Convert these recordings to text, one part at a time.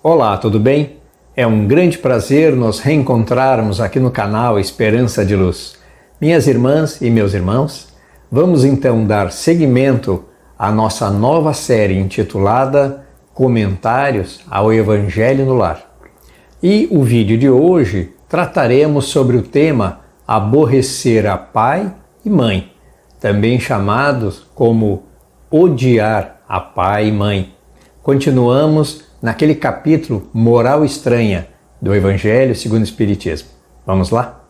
Olá, tudo bem? É um grande prazer nos reencontrarmos aqui no canal Esperança de Luz. Minhas irmãs e meus irmãos, vamos então dar seguimento à nossa nova série intitulada Comentários ao Evangelho no Lar. E o vídeo de hoje trataremos sobre o tema aborrecer a pai e mãe, também chamados como odiar a pai e mãe. Continuamos naquele capítulo Moral Estranha do Evangelho segundo o Espiritismo. Vamos lá?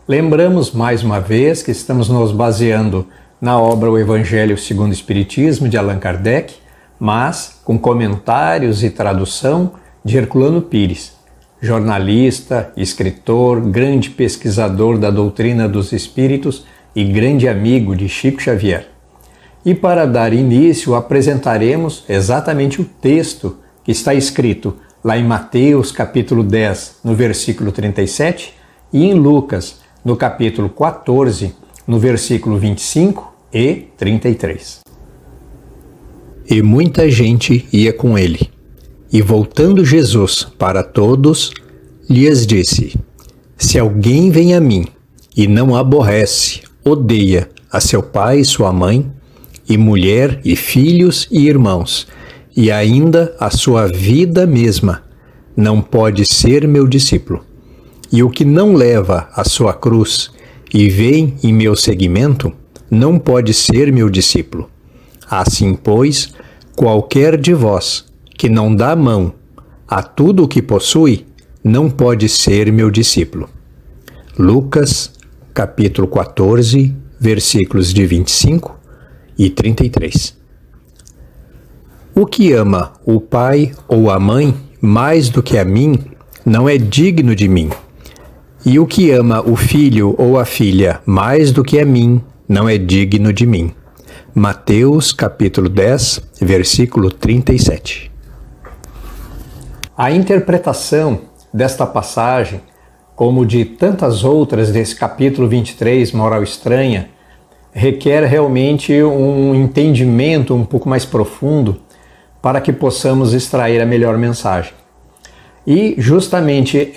Lembramos mais uma vez que estamos nos baseando na obra O Evangelho segundo o Espiritismo de Allan Kardec, mas com comentários e tradução de Herculano Pires, jornalista, escritor, grande pesquisador da doutrina dos espíritos e grande amigo de Chico Xavier. E para dar início, apresentaremos exatamente o texto que está escrito lá em Mateus capítulo 10, no versículo 37, e em Lucas, no capítulo 14, no versículo 25 e 33. E muita gente ia com ele. E voltando Jesus para todos, lhes disse: Se alguém vem a mim e não aborrece, odeia a seu pai e sua mãe, e mulher e filhos e irmãos, e ainda a sua vida mesma, não pode ser meu discípulo. E o que não leva a sua cruz e vem em meu seguimento, não pode ser meu discípulo. Assim, pois, qualquer de vós que não dá mão a tudo o que possui, não pode ser meu discípulo. Lucas, capítulo 14, versículos de 25 e 33. O que ama o pai ou a mãe mais do que a mim, não é digno de mim. E o que ama o filho ou a filha mais do que a mim, não é digno de mim. Mateus, capítulo 10, versículo 37. A interpretação desta passagem, como de tantas outras desse capítulo 23, Moral Estranha, requer realmente um entendimento um pouco mais profundo para que possamos extrair a melhor mensagem. E justamente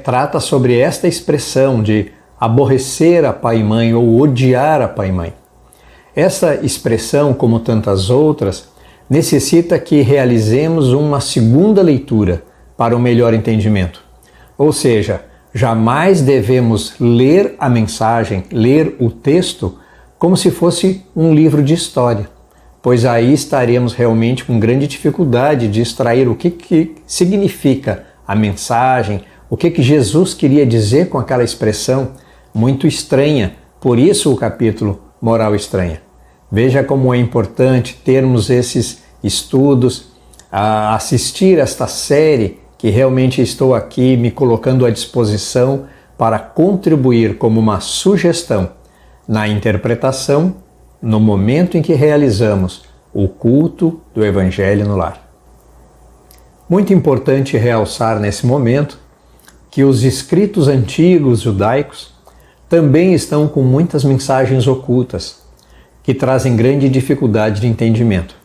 trata sobre esta expressão de aborrecer a pai e mãe ou odiar a pai e mãe. Essa expressão, como tantas outras, necessita que realizemos uma segunda leitura para um melhor entendimento. Ou seja, jamais devemos ler a mensagem, ler o texto, como se fosse um livro de história, pois aí estaremos realmente com grande dificuldade de extrair o que significa a mensagem, o que Jesus queria dizer com aquela expressão muito estranha. Por isso o capítulo Moral Estranha. Veja como é importante termos esses estudos, assistir esta série que realmente estou aqui me colocando à disposição para contribuir como uma sugestão na interpretação no momento em que realizamos o culto do Evangelho no lar. Muito importante realçar nesse momento que os escritos antigos judaicos também estão com muitas mensagens ocultas que trazem grande dificuldade de entendimento.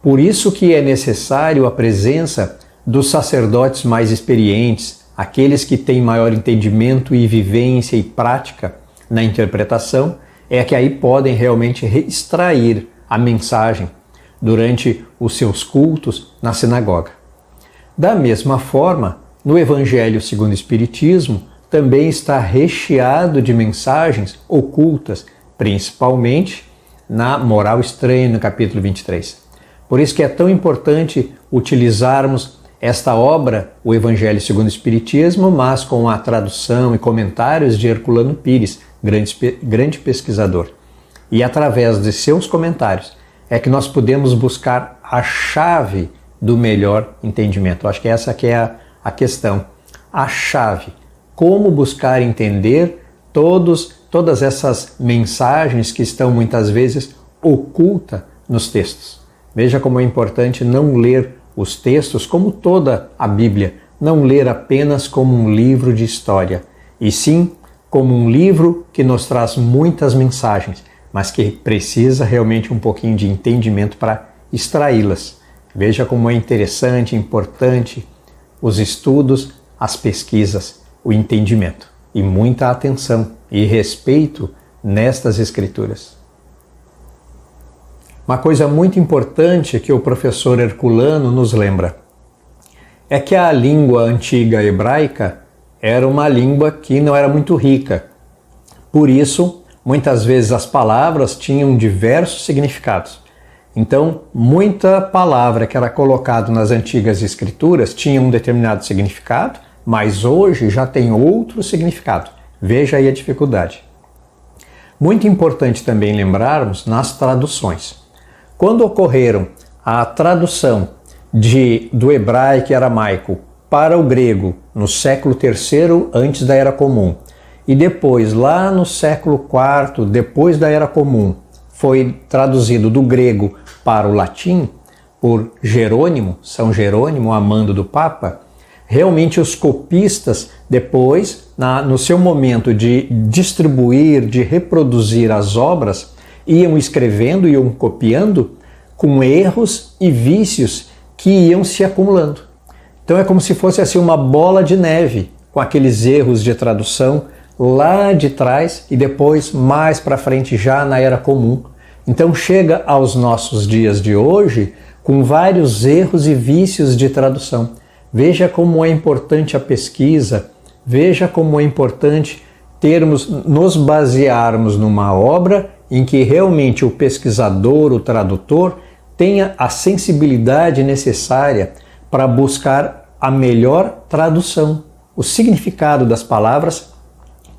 Por isso que é necessário a presença dos sacerdotes mais experientes, aqueles que têm maior entendimento e vivência e prática na interpretação, é que aí podem realmente extrair a mensagem durante os seus cultos na sinagoga. Da mesma forma, no Evangelho segundo o Espiritismo também está recheado de mensagens ocultas, principalmente na Moral Estranha, no capítulo 23. Por isso que é tão importante utilizarmos esta obra, o Evangelho segundo o Espiritismo, mas com a tradução e comentários de Herculano Pires, grande pesquisador. E através de seus comentários é que nós podemos buscar a chave do melhor entendimento. Acho que essa que é a questão. A chave. Como buscar entender todas essas mensagens que estão muitas vezes ocultas nos textos. Veja como é importante não ler os textos como toda a Bíblia, não ler apenas como um livro de história, e sim como um livro que nos traz muitas mensagens, mas que precisa realmente um pouquinho de entendimento para extraí-las. Veja como é interessante, importante os estudos, as pesquisas, o entendimento e muita atenção e respeito nestas escrituras. Uma coisa muito importante que o professor Herculano nos lembra é que a língua antiga hebraica era uma língua que não era muito rica. Por isso, muitas vezes as palavras tinham diversos significados. Então, muita palavra que era colocada nas antigas escrituras tinha um determinado significado, mas hoje já tem outro significado. Veja aí a dificuldade. Muito importante também lembrarmos nas traduções. Quando ocorreram a tradução do hebraico e aramaico para o grego no século III antes da Era Comum e depois lá no século IV depois da Era Comum foi traduzido do grego para o latim por Jerônimo, São Jerônimo, amando do Papa, realmente os copistas depois, no seu momento de distribuir, de reproduzir as obras, iam escrevendo, iam copiando com erros e vícios que iam se acumulando. Então é como se fosse assim uma bola de neve, com aqueles erros de tradução lá de trás e depois mais para frente já na Era Comum. Então chega aos nossos dias de hoje com vários erros e vícios de tradução. Veja como é importante a pesquisa, veja como é importante nos basearmos numa obra em que realmente o pesquisador, o tradutor, tenha a sensibilidade necessária para buscar a melhor tradução, o significado das palavras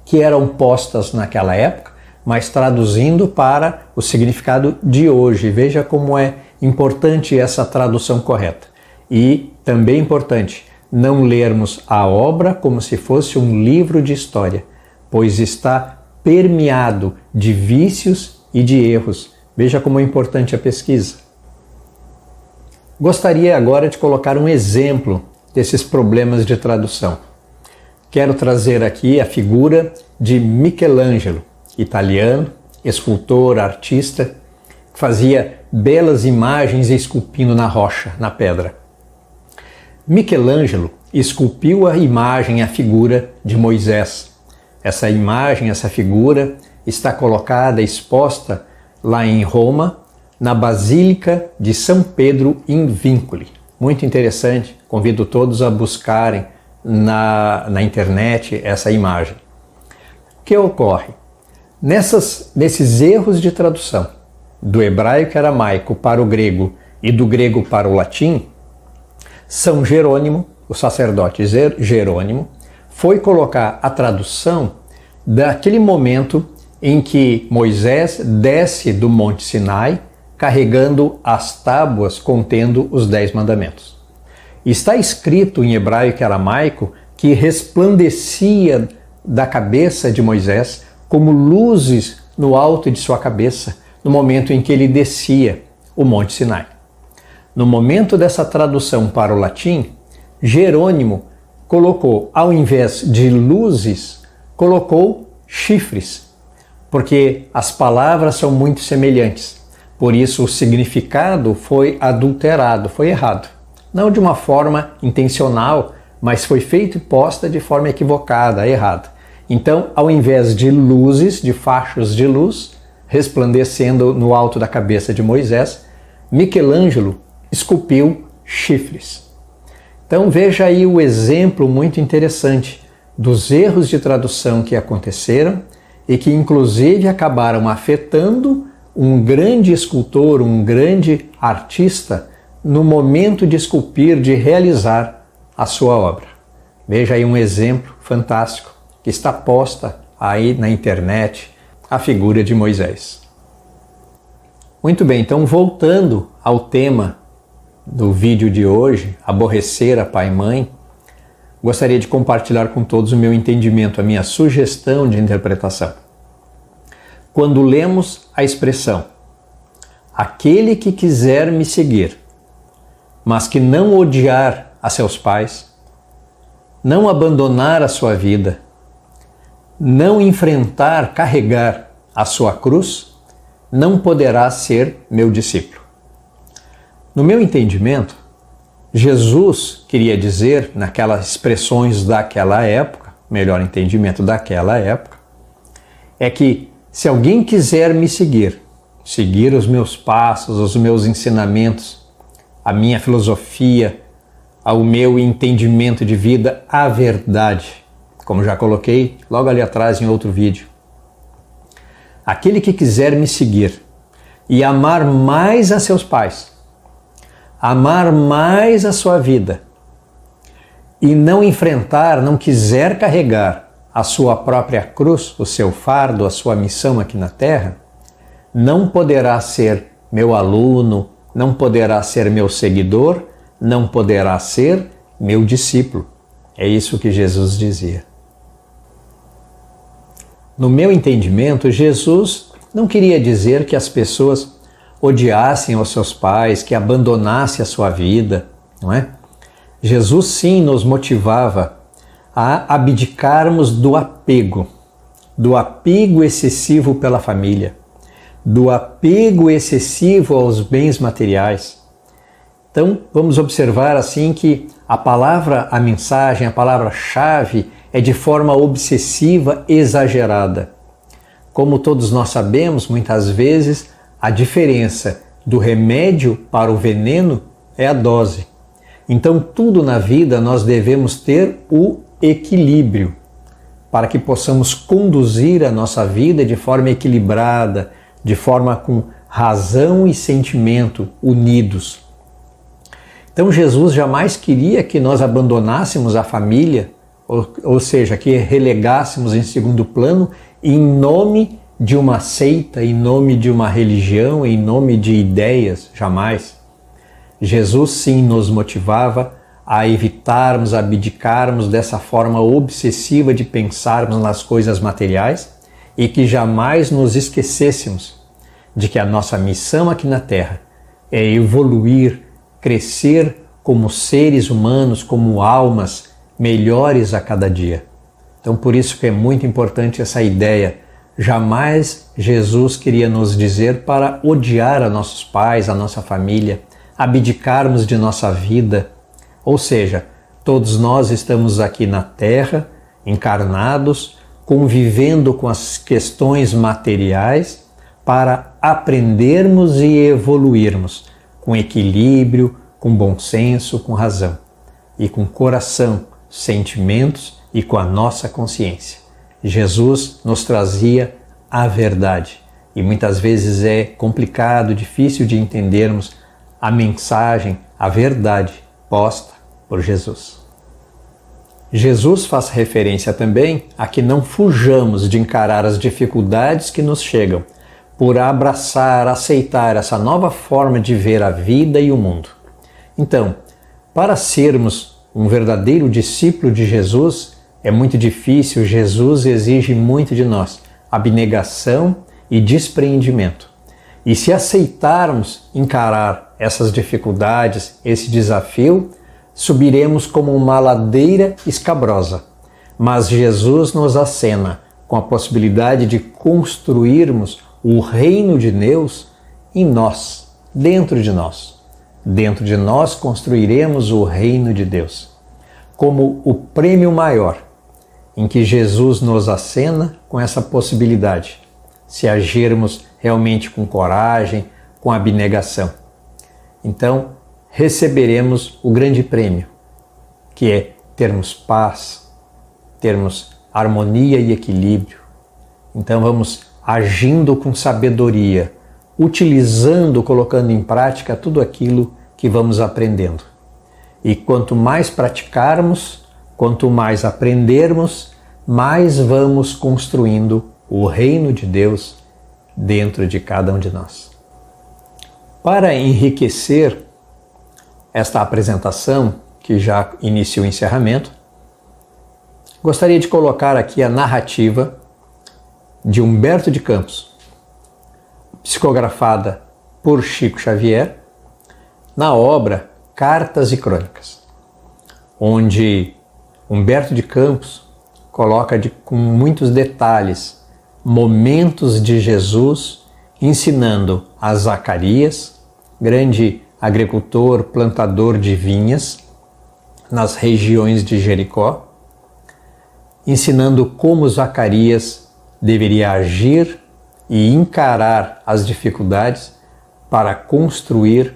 que eram postas naquela época, mas traduzindo para o significado de hoje. Veja como é importante essa tradução correta. E também importante não lermos a obra como se fosse um livro de história, pois está permeado de vícios e de erros. Veja como é importante a pesquisa. Gostaria agora de colocar um exemplo desses problemas de tradução. Quero trazer aqui a figura de Michelangelo, italiano, escultor, artista, que fazia belas imagens esculpindo na rocha, na pedra. Michelangelo esculpiu a imagem, a figura de Moisés. Essa imagem, essa figura está colocada, exposta lá em Roma, na Basílica de São Pedro in Vincoli. Muito interessante, convido todos a buscarem na internet essa imagem. O que ocorre? Nesses erros de tradução do hebraico e aramaico para o grego e do grego para o latim, São Jerônimo, o sacerdote Jerônimo, foi colocar a tradução daquele momento em que Moisés desce do Monte Sinai carregando as tábuas contendo os 10 mandamentos. Está escrito em hebraico e aramaico que resplandecia da cabeça de Moisés como luzes no alto de sua cabeça no momento em que ele descia o Monte Sinai. No momento dessa tradução para o latim, Jerônimo colocou, ao invés de luzes, colocou chifres, porque as palavras são muito semelhantes. Por isso o significado foi adulterado, foi errado. Não de uma forma intencional, mas foi feito e posta de forma equivocada, errada. Então, ao invés de luzes, de fachos de luz, resplandecendo no alto da cabeça de Moisés, Michelangelo esculpiu chifres. Então veja aí o exemplo muito interessante dos erros de tradução que aconteceram e que inclusive acabaram afetando um grande escultor, um grande artista no momento de esculpir, de realizar a sua obra. Veja aí um exemplo fantástico que está posta aí na internet, a figura de Moisés. Muito bem, então voltando ao tema do vídeo de hoje, aborrecer a pai e mãe, gostaria de compartilhar com todos o meu entendimento, a minha sugestão de interpretação. Quando lemos a expressão aquele que quiser me seguir, mas que não odiar a seus pais, não abandonar a sua vida, não enfrentar, carregar a sua cruz, não poderá ser meu discípulo. No meu entendimento, Jesus queria dizer, naquelas expressões daquela época, melhor entendimento daquela época, é que se alguém quiser me seguir, seguir os meus passos, os meus ensinamentos, a minha filosofia, o meu entendimento de vida, a verdade, como já coloquei logo ali atrás em outro vídeo. Aquele que quiser me seguir e amar mais a seus pais, amar mais a sua vida e não enfrentar, não quiser carregar a sua própria cruz, o seu fardo, a sua missão aqui na Terra, não poderá ser meu aluno, não poderá ser meu seguidor, não poderá ser meu discípulo. É isso que Jesus dizia. No meu entendimento, Jesus não queria dizer que as pessoas odiassem os seus pais, que abandonassem a sua vida, não é? Jesus sim nos motivava a abdicarmos do apego excessivo pela família, do apego excessivo aos bens materiais. Então, vamos observar assim que a mensagem, a palavra-chave é de forma obsessiva, exagerada. Como todos nós sabemos, muitas vezes, a diferença do remédio para o veneno é a dose. Então, tudo na vida nós devemos ter o equilíbrio para que possamos conduzir a nossa vida de forma equilibrada, de forma com razão e sentimento unidos. Então, Jesus jamais queria que nós abandonássemos a família, ou seja, que relegássemos em segundo plano em nome de uma seita, em nome de uma religião, em nome de ideias, jamais. Jesus sim nos motivava a evitarmos, a abdicarmos dessa forma obsessiva de pensarmos nas coisas materiais e que jamais nos esquecêssemos de que a nossa missão aqui na Terra é evoluir, crescer como seres humanos, como almas melhores a cada dia. Então, por isso que é muito importante essa ideia. Jamais Jesus queria nos dizer para odiar a nossos pais, a nossa família, abdicarmos de nossa vida. Ou seja, todos nós estamos aqui na Terra, encarnados, convivendo com as questões materiais para aprendermos e evoluirmos com equilíbrio, com bom senso, com razão e com coração, sentimentos e com a nossa consciência. Jesus nos trazia a verdade e muitas vezes é complicado, difícil de entendermos a mensagem, a verdade posta por Jesus. Jesus faz referência também a que não fujamos de encarar as dificuldades que nos chegam por abraçar, aceitar essa nova forma de ver a vida e o mundo. Então, para sermos um verdadeiro discípulo de Jesus, é muito difícil, Jesus exige muito de nós, abnegação e despreendimento. E se aceitarmos encarar essas dificuldades, esse desafio, subiremos como uma ladeira escabrosa. Mas Jesus nos acena com a possibilidade de construirmos o reino de Deus em nós, dentro de nós. Dentro de nós construiremos o reino de Deus, como o prêmio maior, em que Jesus nos acena com essa possibilidade, se agirmos realmente com coragem, com abnegação. Então, receberemos o grande prêmio, que é termos paz, termos harmonia e equilíbrio. Então, vamos agindo com sabedoria, utilizando, colocando em prática tudo aquilo que vamos aprendendo. E quanto mais praticarmos, quanto mais aprendermos, mais vamos construindo o reino de Deus dentro de cada um de nós. Para enriquecer esta apresentação, que já inicia o encerramento, gostaria de colocar aqui a narrativa de Humberto de Campos, psicografada por Chico Xavier, na obra Cartas e Crônicas, onde Humberto de Campos coloca com muitos detalhes momentos de Jesus ensinando a Zacarias, grande agricultor, plantador de vinhas, nas regiões de Jericó, ensinando como Zacarias deveria agir e encarar as dificuldades para construir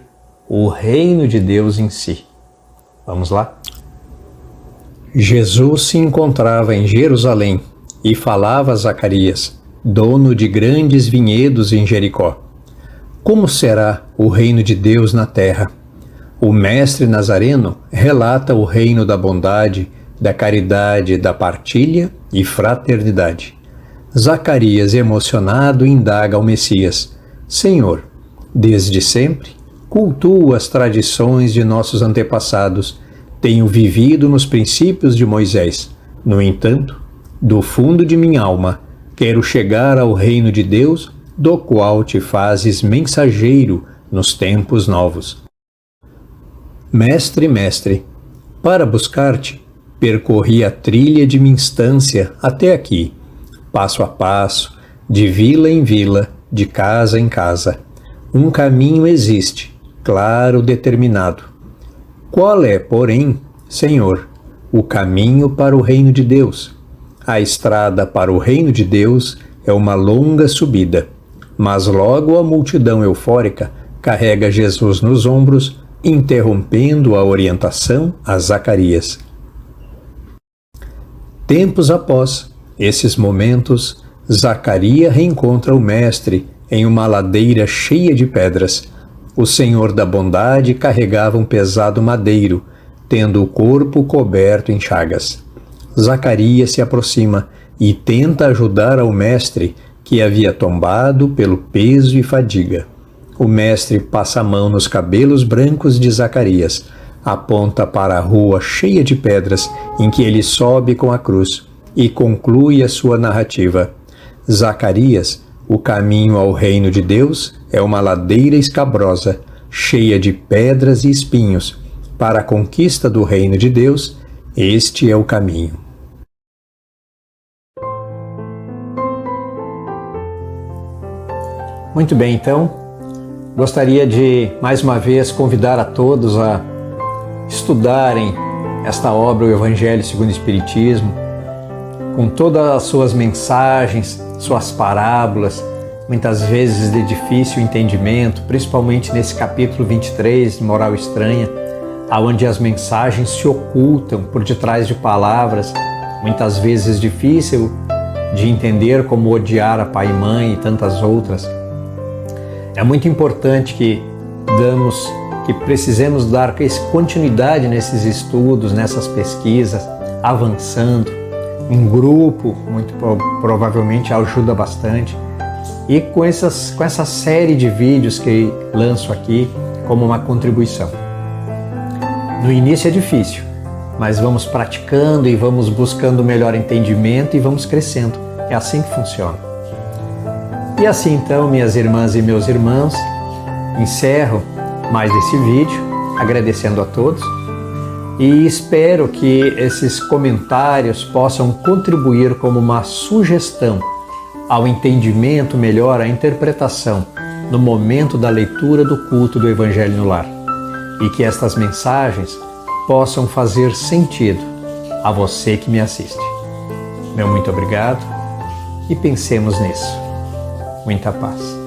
o reino de Deus em si. Vamos lá? Jesus se encontrava em Jerusalém e falava a Zacarias, dono de grandes vinhedos em Jericó: como será o reino de Deus na terra? O mestre Nazareno relata o reino da bondade, da caridade, da partilha e fraternidade. Zacarias, emocionado, indaga ao Messias: Senhor, desde sempre cultuo as tradições de nossos antepassados, tenho vivido nos princípios de Moisés. No entanto, do fundo de minha alma, quero chegar ao reino de Deus, do qual te fazes mensageiro nos tempos novos. Mestre, mestre, para buscar-te, percorri a trilha de minha instância até aqui, passo a passo, de vila em vila, de casa em casa. Um caminho existe, claro, determinado. Qual é, porém, Senhor, o caminho para o reino de Deus? A estrada para o reino de Deus é uma longa subida, mas logo a multidão eufórica carrega Jesus nos ombros, interrompendo a orientação a Zacarias. Tempos após esses momentos, Zacarias reencontra o Mestre em uma ladeira cheia de pedras. O Senhor da bondade carregava um pesado madeiro, tendo o corpo coberto em chagas. Zacarias se aproxima e tenta ajudar ao Mestre, que havia tombado pelo peso e fadiga. O Mestre passa a mão nos cabelos brancos de Zacarias, aponta para a rua cheia de pedras em que ele sobe com a cruz e conclui a sua narrativa. Zacarias, o caminho ao reino de Deus é uma ladeira escabrosa, cheia de pedras e espinhos. Para a conquista do reino de Deus, este é o caminho. Muito bem, então, gostaria de, mais uma vez, convidar a todos a estudarem esta obra, o Evangelho segundo o Espiritismo, com todas as suas mensagens, suas parábolas, muitas vezes de difícil entendimento, principalmente nesse capítulo 23, de Moral Estranha, onde as mensagens se ocultam por detrás de palavras, muitas vezes difícil de entender, como odiar a pai e mãe e tantas outras. É muito importante que precisemos dar continuidade nesses estudos, nessas pesquisas, avançando. Um grupo, muito provavelmente, ajuda bastante. E com essa série de vídeos que lanço aqui como uma contribuição. No início é difícil, mas vamos praticando e vamos buscando melhor entendimento e vamos crescendo. É assim que funciona. E assim então, minhas irmãs e meus irmãos, encerro mais esse vídeo, agradecendo a todos e espero que esses comentários possam contribuir como uma sugestão ao entendimento melhor, à interpretação no momento da leitura do culto do Evangelho no Lar, e que estas mensagens possam fazer sentido a você que me assiste. Meu muito obrigado e pensemos nisso. Muita paz.